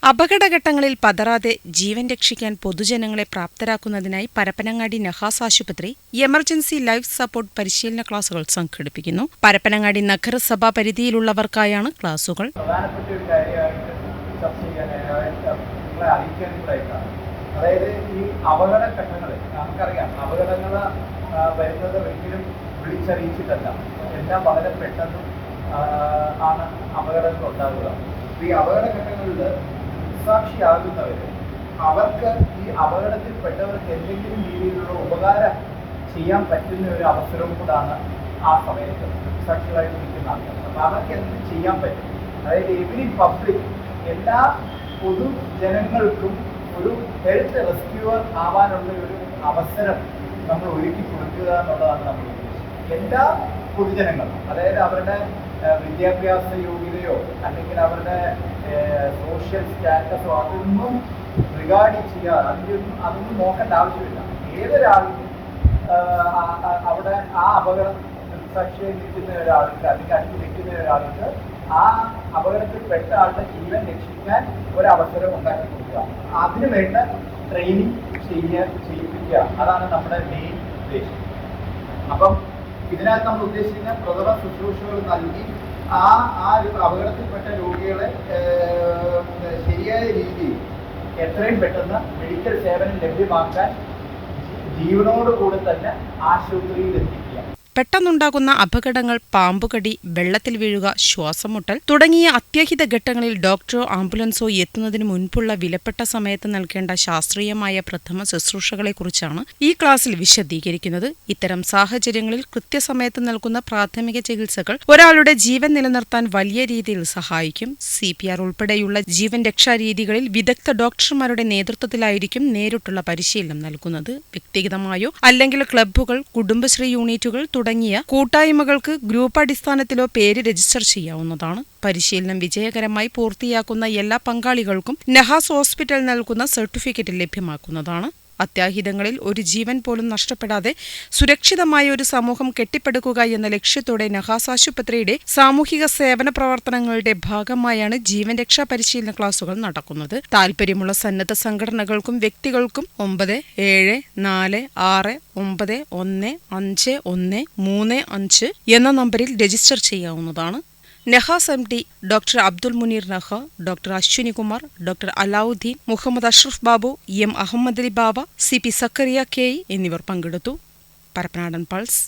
അപകടഘട്ടങ്ങളിൽ പതറാതെ ജീവൻ രക്ഷിക്കാൻ പൊതുജനങ്ങളെ പ്രാപ്തരാക്കുന്നതിനായി പരപ്പനങ്ങാടി നഹാസ് ആശുപത്രി എമർജൻസി ലൈഫ് സപ്പോർട്ട് പരിശീലന ക്ലാസുകൾ സംഘടിപ്പിക്കുന്നു. പരപ്പനങ്ങാടി നഗരസഭാ പരിധിയിലുള്ളവർക്കായാണ് ക്ലാസുകൾ. അതായത് ഈ അപകടഘട്ടങ്ങളിൽ നമുക്കറിയാം, അപകടങ്ങൾ വരുന്നത് ഒരിക്കലും വിളിച്ചറിയിച്ചിട്ടല്ല, എല്ലാം വളരെ പെട്ടെന്ന് ആണ് അപകടങ്ങൾ ഉണ്ടാകുക. ഈ അപകടഘട്ടങ്ങളിൽ സാക്ഷിയാകുന്നവർ അവർക്ക് ഈ അപകടത്തിൽപ്പെട്ടവർക്ക് എന്തെങ്കിലും രീതിയിലുള്ള ഉപകാരം ചെയ്യാൻ പറ്റുന്ന ഒരു അവസരവും കൂടാണ് ആ സമയത്ത് സാക്ഷികളായിട്ട് നിൽക്കുന്ന ആൾക്കാർ. അപ്പം അവർക്ക് എന്ത് ചെയ്യാൻ പറ്റും, അതായത് എവരി പബ്ലിക്, എല്ലാ പൊതുജനങ്ങൾക്കും ഒരു ഹെൽത്ത് റെസ്ക്യൂവർ ആവാനുള്ള ഒരു അവസരം നമ്മൾ ഒരുക്കി കൊടുക്കുക എന്നുള്ളതാണ് നമ്മൾ ഉദ്ദേശിക്കുന്നത്. എല്ലാ പൊതുജനങ്ങളും, അതായത് അവരുടെ വിദ്യാഭ്യാസ യോഗ്യതയോ അല്ലെങ്കിൽ അവരുടെ സോഷ്യൽ സ്റ്റാറ്റസോ അതൊന്നും റിഗാർഡ് ചെയ്യാതെ അതൊന്നും നോക്കേണ്ട ആവശ്യമില്ല. ഏതൊരാൾക്കും അവിടെ ആ അപകടം സാക്ഷിയായി നിൽക്കുന്ന ഒരാൾക്ക് അല്ലെങ്കിൽ അടുത്ത് നിൽക്കുന്ന ഒരാൾക്ക് ആ അപകടത്തിൽപ്പെട്ട ആളുടെ ജീവൻ രക്ഷിക്കാൻ ഒരവസരം ഉണ്ടാക്കി കൊടുക്കുക. അതിനു വേണ്ട ട്രെയിനിങ് ചെയ്യിപ്പിക്കുക, അതാണ് നമ്മുടെ മെയിൻ ഉദ്ദേശം. അപ്പം ഇതിനകത്ത് നമ്മൾ ഉദ്ദേശിക്കുന്ന പ്രഥമ ശുശ്രൂഷകൾ നൽകി ആ അപകടത്തിൽപ്പെട്ട രോഗികളെ ശരിയായ രീതിയിൽ എത്രയും പെട്ടെന്ന് മെഡിക്കൽ സേവനം ലഭ്യമാക്കാൻ ജീവനോടുകൂടി തന്നെ ആശുപത്രിയിൽ എത്തിക്കുക. പെട്ടെന്നുണ്ടാകുന്ന അപകടങ്ങൾ, പാമ്പുകടി, വെള്ളത്തിൽ വീഴുക, ശ്വാസം മുട്ടൽ തുടങ്ങിയ അത്യാഹിത ഘട്ടങ്ങളിൽ ഡോക്ടറോ ആംബുലൻസോ എത്തുന്നതിന് മുൻപുള്ള വിലപ്പെട്ട സമയത്ത് നൽകേണ്ട ശാസ്ത്രീയമായ പ്രഥമ ശുശ്രൂഷകളെക്കുറിച്ചാണ് ഈ ക്ലാസ്സിൽ വിശദീകരിക്കുന്നത്. ഇത്തരം സാഹചര്യങ്ങളിൽ കൃത്യസമയത്ത് നൽകുന്ന പ്രാഥമിക ചികിത്സകൾ ഒരാളുടെ ജീവൻ നിലനിർത്താൻ വലിയ രീതിയിൽ സഹായിക്കും. CPR ഉൾപ്പെടെയുള്ള ജീവൻ രക്ഷാ രീതികളിൽ വിദഗ്ധ ഡോക്ടർമാരുടെ നേതൃത്വത്തിലായിരിക്കും നേരിട്ടുള്ള പരിശീലനം നൽകുന്നത്. വ്യക്തിഗതമായോ അല്ലെങ്കിൽ ക്ലബ്ബുകൾ, കുടുംബശ്രീ യൂണിറ്റുകൾ തുടങ്ങിയ കൂട്ടായ്മകൾക്ക് ഗ്രൂപ്പ് അടിസ്ഥാനത്തിലോ പേര് രജിസ്റ്റർ ചെയ്യാവുന്നതാണ്. പരിശീലനം വിജയകരമായി പൂർത്തിയാക്കുന്ന എല്ലാ പങ്കാളികൾക്കും നഹാസ് ഹോസ്പിറ്റൽ നൽകുന്ന സർട്ടിഫിക്കറ്റ് ലഭ്യമാക്കുന്നതാണ്. അത്യാഹിതങ്ങളിൽ ഒരു ജീവൻ പോലും നഷ്ടപ്പെടാതെ സുരക്ഷിതമായ ഒരു സമൂഹം കെട്ടിപ്പടുക്കുക എന്ന ലക്ഷ്യത്തോടെ നഹാസ് ആശുപത്രിയുടെ സാമൂഹിക സേവന പ്രവർത്തനങ്ങളുടെ ഭാഗമായാണ് ജീവൻ രക്ഷാ പരിശീലന ക്ലാസുകൾ നടക്കുന്നത്. താൽപര്യമുള്ള സന്നദ്ധ സംഘടനകൾക്കും വ്യക്തികൾക്കും 9746961535 എന്ന നമ്പറിൽ രജിസ്റ്റർ ചെയ്യാവുന്നതാണ്. Nahas MD doctor Abdul Muneer Naha, doctor Ashwini Kumar, doctor Alauddin, Muhammad Ashraf Babu, M Ahammed Ali Baba, CP Zakaria KE എന്നിവർ പങ്കെടുത്തു. പരപ്പനാടൻ പൾസ്.